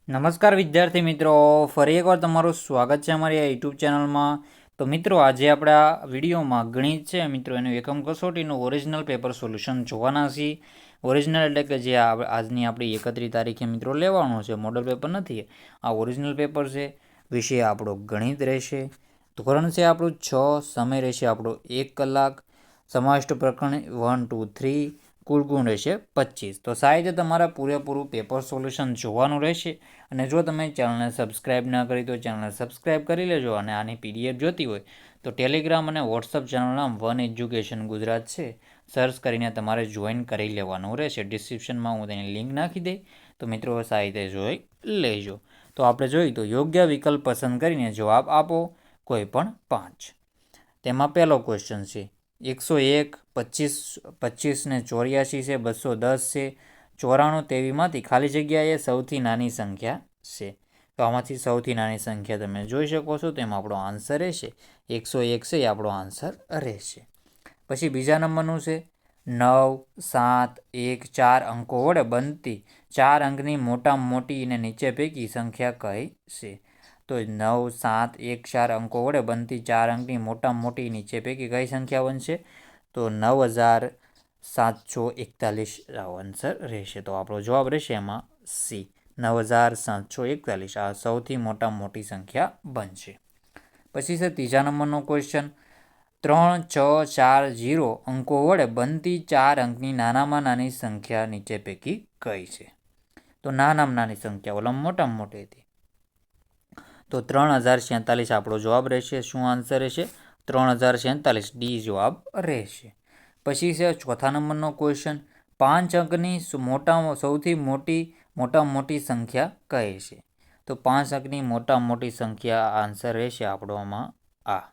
નમસ્કાર વિદ્યાર્થી મિત્રો, ફરી એકવાર તમારું સ્વાગત છે અમારી આ યુટ્યુબ ચેનલમાં. તો મિત્રો, આજે આપણે આ વિડીયોમાં ગણિત છે મિત્રો એનું એકમ કસોટીનું ઓરિજિનલ પેપર સોલ્યુશન જોવાના છીએ. ઓરિજિનલ એટલે કે જે આજની આપણી 31 તારીખે મિત્રો લેવાનું છે, મોડલ પેપર નથી. આ ઓરિજિનલ પેપર છે. વિષય આપણો ગણિત રહેશે. ધોરણ છે આપણું 6. સમય રહેશે આપણો 1 કલાક. સમાવિષ્ટ પ્રકરણ 1, 2, 3. કુલ ગુણ રહેશે 25. તો સાહેબ તમારા પૂરેપૂરું પેપર સોલ્યુશન જોવાનું રહેશે. અને જો તમે ચેનલને સબસ્ક્રાઈબ ના કરી તો ચેનલને સબસ્ક્રાઈબ કરી લેજો. અને આની પીડીએફ જોતી હોય તો ટેલિગ્રામ અને વોટ્સઅપ ચેનલ નામ વન એજ્યુકેશન ગુજરાત છે, સર્ચ કરીને તમારે જોઈન કરી લેવાનું રહેશે. ડિસ્ક્રિપ્શનમાં હું તેની લિંક નાખી દઈ, તો મિત્રો સાહિત્ય જોઈ લેજો. તો આપણે જોઈએ તો યોગ્ય વિકલ્પ પસંદ કરીને જવાબ આપો, કોઈ પણ 5. તેમાં પહેલો ક્વેશ્ચન છે 101, 25, 25 ને 84 છે, 210 છે, 94 તેવીમાંથી ખાલી જગ્યા એ સૌથી નાની સંખ્યા છે. તો આમાંથી સૌથી નાની સંખ્યા તમે જોઈ શકો છો. તેમાં આપણો આન્સર રહેશે 101 છે, એ આપણો આન્સર રહેશે. પછી બીજા નંબરનું છે 9, 7, 1, 4 અંકો વડે બનતી 4 અંકની મોટામાં મોટી અને નીચે પૈકી સંખ્યા કઈ છે? તો 9, 7, 1, 4 અંકો વડે બનતી 4 અંકની મોટામાં મોટી નીચે પૈકી કઈ સંખ્યા બનશે? તો 9741 આન્સર રહેશે. તો આપણો જવાબ રહેશે એમાં સી, 9741. આ સૌથી મોટામાં મોટી સંખ્યા બનશે. પછી છે ત્રીજા નંબરનો ક્વેશ્ચન 3, 6, 4, 0 અંકો વડે બનતી 4 અંકની નાનામાં નાની સંખ્યા નીચે પૈકી કઈ છે? તો નાનામાં નાની સંખ્યા ઓલામાં મોટામાં મોટી હતી. તો 3047 આપણો જવાબ રહેશે. શું આન્સર રહેશે? 3047, ડી જવાબ રહેશે. પછી છે ચોથા નંબરનો ક્વેશ્ચન 5 અંકની સૌથી મોટામાં મોટી સંખ્યા કઈ છે? તો 5 અંકની મોટામાં મોટી સંખ્યા આન્સર રહેશે આપણો આમાં આ.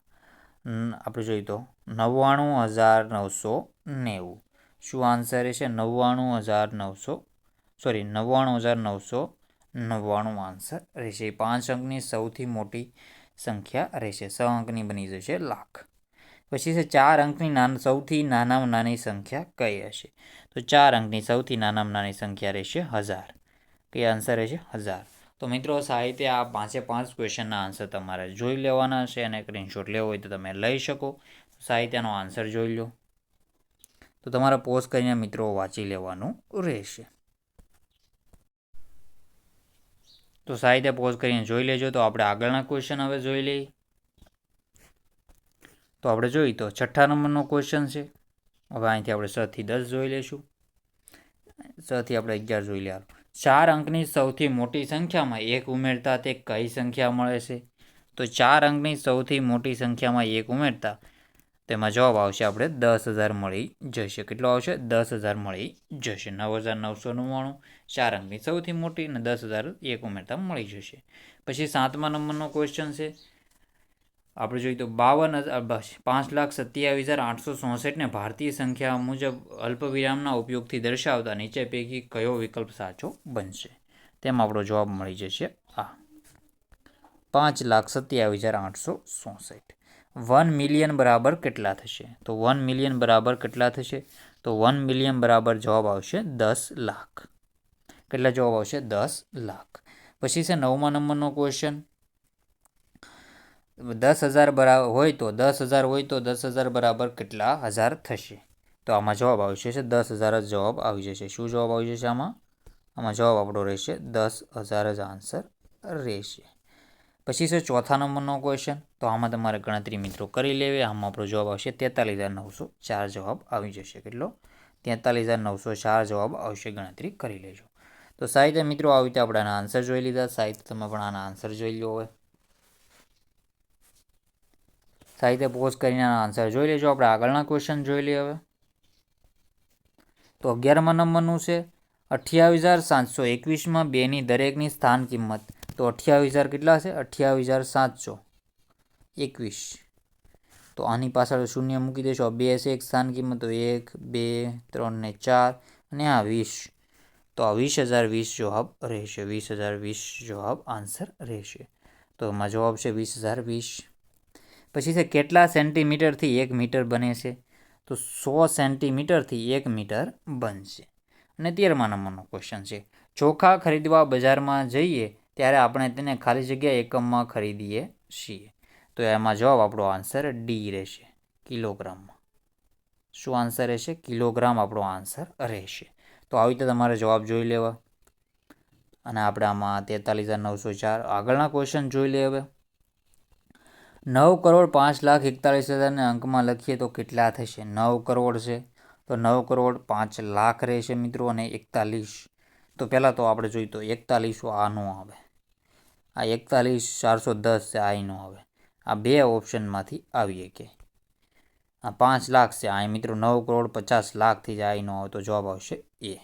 આપણે જોઈએ તો 99990. શું આન્સર રહેશે? 99999 આન્સર રહેશે. 5 અંકની સૌથી મોટી સંખ્યા રહેશે. 6 અંકની બની જશે લાખ. પછી છે 4 અંકની સૌથી નાનામાં નાની સંખ્યા કઈ હશે? તો 4 અંકની સૌથી નાનામાં નાની સંખ્યા રહેશે 1000. કઈ આન્સર રહેશે? 1000. તો મિત્રો સાહિત્ય આ 5 ક્વેશ્ચનના આન્સર તમારે જોઈ લેવાના છે, અને સ્ક્રીનશોટ લેવો હોય તો તમે લઈ શકો. સાહિત્યનો આન્સર જોઈ લો. તો તમારે પોઝ કરીને મિત્રો વાંચી લેવાનું રહેશે. તો સાહિત્ય પોઝ કરીને જોઈ લેજો. તો આપણે આગળના ક્વેશ્ચન હવે જોઈ લઈએ. તો આપણે જોઈએ તો છઠ્ઠા નંબરનો ક્વેશ્ચન છે. હવે અહીંથી આપણે 6 થી 10 જોઈ લઈશું. 6 થી આપણે 11 જોઈ લેવાનું. 4 અંકની સૌથી મોટી સંખ્યામાં 1 ઉમેરતા તે કઈ સંખ્યા મળે છે? તો 4 અંકની સૌથી મોટી સંખ્યામાં 1 ઉમેરતા તેમાં જવાબ આવશે આપણે 10,000 મળી જશે. કેટલો આવશે? 10,000 મળી જશે. 9,999 4 અંકની સૌથી મોટી અને 10,000 1 ઉમેરતા મળી જશે. પછી 7મા નંબરનો ક્વેશ્ચન છે. આપણે જોઈએ તો 5,27,864 ને ભારતીય સંખ્યા મુજબ અલ્પવિરામના ઉપયોગથી દર્શાવતા નીચે પૈકી કયો વિકલ્પ સાચો બનશે? તેમાં આપણો જવાબ મળી જશે આ 5,27,864. 1 મિલિયન બરાબર કેટલા થશે? તો 1 મિલિયન બરાબર કેટલા થશે? તો 1 મિલિયન બરાબર જવાબ આવશે 10 લાખ. કેટલા જવાબ આવશે? 10 લાખ. પછી છે 9મા નંબરનો ક્વેશ્ચન 10,000 બરાબર હોય તો 10,000 બરાબર કેટલા હજાર થશે? તો આમાં જવાબ આવશે 10,000 જ જવાબ આવી જશે. શું જવાબ આવી જશે આમાં જવાબ આપણો રહેશે 10,000 જ આન્સર રહેશે. પછી છે ચોથા નંબરનો ક્વેશ્ચન. તો આમાં તમારે ગણતરી મિત્રો કરી લેવી. આમાં આપણો જવાબ આવશે 43,904 જવાબ આવી જશે. કેટલો? 43,904 જવાબ આવશે. ગણતરી કરી લેજો. તો સાહિત્ય મિત્રો આવી રીતે આપણે આના આન્સર જોઈ લીધા. સાહિત્ય તમે પણ આના આન્સર જોઈ લો. હવે સાહિત્ય પોઝ કરીને આન્સર જોઈ લેજો. આપણે આગળના ક્વેશ્ચન જોઈ લઈએ હવે. તો 11મા નંબરનું છે 28,721માં 2ની દરેકની સ્થાન કિંમત. તો 28,000 કેટલા છે? 28,721. તો આની પાછળ શૂન્ય મૂકી દેશો. 2 છે એક સ્થાન કિંમત, તો 1, 2, 3 ને 4 અને આ 20. તો આ 20,020 જવાબ રહેશે. 20,020 જવાબ આન્સર રહેશે. તો એમાં જવાબ છે 20,020. પછી છે કેટલા સેન્ટીમીટરથી 1 મીટર બને છે? તો 100 સેન્ટીમીટરથી 1 મીટર બનશે. અને 13મા નંબરનો ક્વેશ્ચન છે ચોખા ખરીદવા બજારમાં જઈએ ત્યારે આપણે તેને ખાલી જગ્યા એકમમાં ખરીદીએ છીએ. તો એમાં જવાબ આપણો આન્સર ડી રહેશે, કિલોગ્રામમાં. શું આન્સર રહેશે? કિલોગ્રામ આપણો આન્સર રહેશે. તો આવી રીતે તમારે જવાબ જોઈ લેવા. અને આપણે આમાં 43,904 આગળના ક્વેશ્ચન જોઈ લઈએ હવે. 9,05,41,000ને અંકમાં લખીએ તો કેટલા થશે? 9 કરોડ છે તો 9 કરોડ 5 લાખ રહેશે મિત્રો. અને 41, તો પહેલાં તો આપણે જોઈએ તો 41 આનું આવે, આ 41,410 છે, આ એનું આવે. આ બે ઓપ્શનમાંથી આવીએ કે આ 5 લાખ છે, આ મિત્રો 9,50,00,000થી જ આ એનો આવે, તો જવાબ આવશે એ.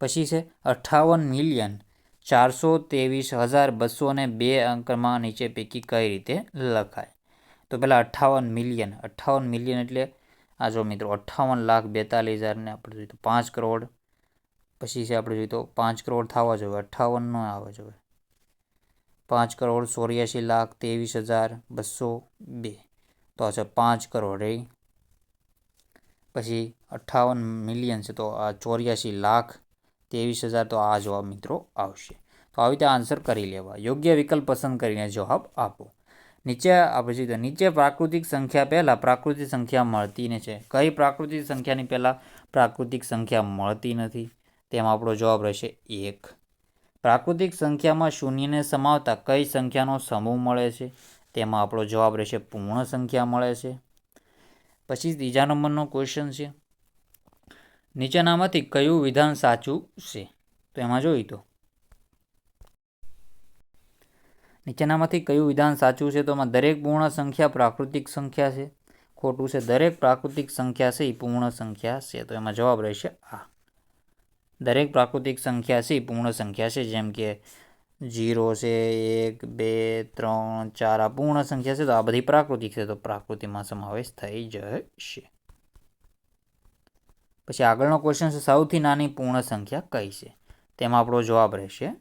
પછી છે 58,423,202 અંકમાં નીચે પૈકી કઈ રીતે લખાય? તો પહેલાં 58 મિલિયન એટલે આ જો મિત્રો 58,42,000ને આપણે જોઈએ તો 5 કરોડ. પછી છે આપણે જોઈએ તો 5 કરોડ થવા જોઈએ, 58 ન આવે જોઈએ. 5,84,23,202 તો આ છે 5 કરોડ એ. પછી 58 મિલિયન છે તો આ 84,23,000, તો આ જવાબ મિત્રો આવશે. તો આવી રીતે આન્સર કરી લેવા. યોગ્ય વિકલ્પ પસંદ કરીને જવાબ આપો. નીચે આપણે જોઈએ તો નીચે પ્રાકૃતિક સંખ્યા પહેલાં પ્રાકૃતિક સંખ્યા મળતી ને છે. કઈ પ્રાકૃતિક સંખ્યાની પહેલાં પ્રાકૃતિક સંખ્યા મળતી નથી? તેમાં આપણો જવાબ રહેશે 1. પ્રાકૃતિક સંખ્યામાં શૂન્યને સમાવતા કઈ સંખ્યાનો સમૂહ મળે છે? તેમાં આપણો જવાબ રહેશે પૂર્ણ સંખ્યા મળે છે. પછી ત્રીજા નંબરનો ક્વેશ્ચન છે, નીચેનામાંથી કયું વિધાન સાચું છે? તો એમાં જોઈએ તો નીચેનામાંથી કયું વિધાન સાચું છે? તો એમાં દરેક પૂર્ણ સંખ્યા પ્રાકૃતિક સંખ્યા છે. ખોટું છે, દરેક પ્રાકૃતિક સંખ્યા છે એ પૂર્ણ સંખ્યા છે. તો એમાં જવાબ રહેશે આ. દરેક પ્રાકૃતિક સંખ્યા છે એ પૂર્ણ સંખ્યા છે. જેમ કે 0 છે, 1, 2, 3, 4 આ પૂર્ણ સંખ્યા છે, તો આ બધી પ્રાકૃતિક છે, તો પ્રાકૃતિકમાં સમાવેશ થઈ જશે. પછી આગળનો ક્વેશ્ચન છે, સૌથી નાની પૂર્ણ સંખ્યા કઈ છે? તેમાં આપણો જવાબ રહેશે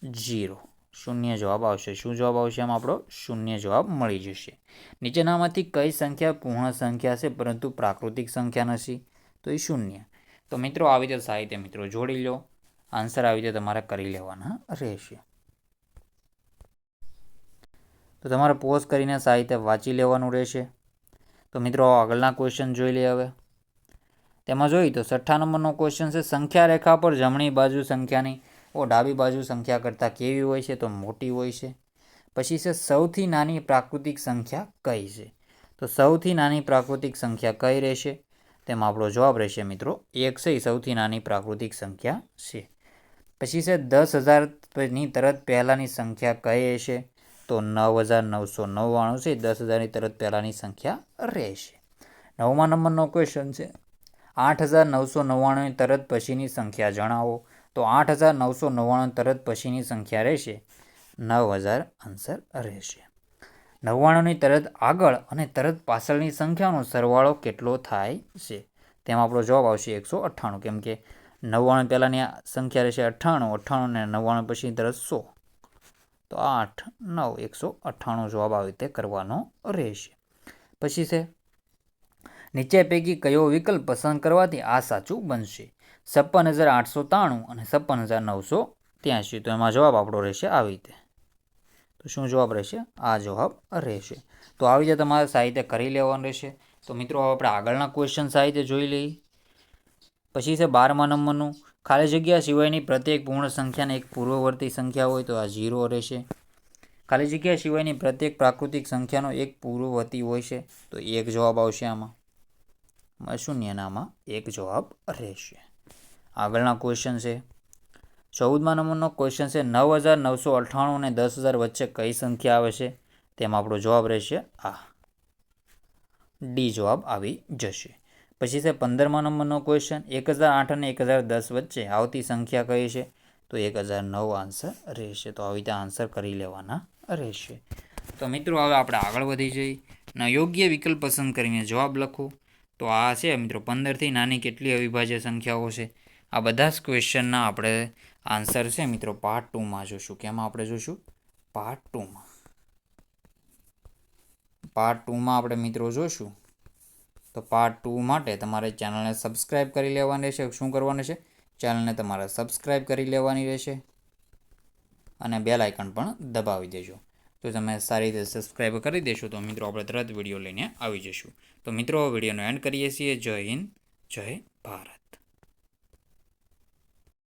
0. શૂન્ય જવાબ આવશે. શું જવાબ આવશે? એમાં આપણો શૂન્ય જવાબ મળી જશે. નીચેનામાંથી કઈ સંખ્યા પૂર્ણ સંખ્યા છે પરંતુ પ્રાકૃતિક સંખ્યા નથી? તો એ શૂન્ય. તો મિત્રો આવી રીતે સાહિત્ય મિત્રો જોડી લો. આન્સર આવી રીતે તમારે કરી લેવાના રહેશે. તો તમારે પોઝ કરીને સાહિત્ય વાંચી લેવાનું રહેશે. તો મિત્રો આગળના ક્વેશ્ચન જોઈ લઈએ હવે. તેમાં જોઈએ તો 6 નંબરનો ક્વેશ્ચન છે, સંખ્યા રેખા પર જમણી બાજુ સંખ્યાની ડાબી બાજુ સંખ્યા કરતાં કેવી હોય છે? તો મોટી હોય છે. પછી છે સૌથી નાની પ્રાકૃતિક સંખ્યા કઈ છે? તો સૌથી નાની પ્રાકૃતિક સંખ્યા કઈ રહેશે? તેમાં આપણો જવાબ રહેશે મિત્રો 1 છે, સૌથી નાની પ્રાકૃતિક સંખ્યા છે. પછી છે 10,000ની તરત પહેલાંની સંખ્યા કઈ હશે? તો 9,999 છે, 10,000ની તરત પહેલાંની સંખ્યા રહેશે. 9મા નંબરનો ક્વેશ્ચન છે, 8,999ની તરત પછીની સંખ્યા જણાવો. તો 8,999 તરત પછીની સંખ્યા રહેશે 9,000 આન્સર રહેશે. 99ની તરત આગળ અને તરત પાછળની સંખ્યાનો સરવાળો કેટલો થાય છે? તેમાં આપણો જવાબ આવશે 198. કેમ કે 99 પહેલાંની સંખ્યા રહેશે 98 ને 99 પછી તરત 100, તો 8, 9, 198 જવાબ આવી રીતે કરવાનો રહેશે. પછી છે નીચે પૈકી કયો વિકલ્પ પસંદ કરવાથી આ સાચું બનશે? 56,893 અને 56,983. તો એમાં જવાબ આપણો રહેશે આવી રીતે. તો શું જવાબ રહેશે? આ જવાબ રહેશે. તો આવી રીતે તમારે સાહિત્ય કરી લેવાનું રહેશે. તો મિત્રો આપણે આગળના ક્વેશ્ચન સાહિત્ય જોઈ લઈએ. પછી છે 12મા નંબરનું, ખાલી જગ્યા સિવાયની પ્રત્યેક પૂર્ણ સંખ્યાને એક પૂર્વવર્તી સંખ્યા હોય તો આ 0 રહેશે. ખાલી જગ્યા સિવાયની પ્રત્યેક પ્રાકૃતિક સંખ્યાનો એક પૂર્વવર્તી હોય છે, તો 1 જવાબ આવશે. આમાં શૂન્યનામાં 1 જવાબ રહેશે. આગળના ક્વેશ્ચન છે 14મા નંબરનો ક્વેશ્ચન છે, 9,998 અને 10,000 વચ્ચે કઈ સંખ્યા આવે છે? તેમાં આપણો જવાબ રહેશે આ. ડી જવાબ આવી જશે. પછી છે 15મા નંબરનો ક્વેશ્ચન, 1,008 અને 1,010 વચ્ચે આવતી સંખ્યા કઈ છે? તો 1,009 આન્સર રહેશે. તો આવી રીતે આન્સર કરી લેવાના રહેશે. તો મિત્રો હવે આપણે આગળ વધી જઈએ. યોગ્ય વિકલ્પ પસંદ કરીને જવાબ લખો. તો આ છે મિત્રો 15થી નાની કેટલી અવિભાજ્ય સંખ્યાઓ છે? આ બધા જ ક્વેશ્ચનના આપણે આન્સર છે મિત્રો પાર્ટ 2માં જોઈશું. કેમાં આપણે જોઈશું? પાર્ટ 2માં. પાર્ટ 2માં આપણે મિત્રો જોઈશું. તો પાર્ટ 2 માટે તમારે ચેનલને સબસ્ક્રાઈબ કરી લેવાની રહેશે. શું કરવાનું છે? ચેનલને તમારે સબસ્ક્રાઈબ કરી લેવાની રહેશે. અને બેલ આઇકન પણ દબાવી દેજો. તો તમે સારી રીતે સબસ્ક્રાઈબ કરી દેશો તો મિત્રો આપણે તરત વિડીયો લઈને આવી જઈશું. તો મિત્રો વિડીયોનો એન્ડ કરીએ છીએ. જય હિન્દ, જય ભારત.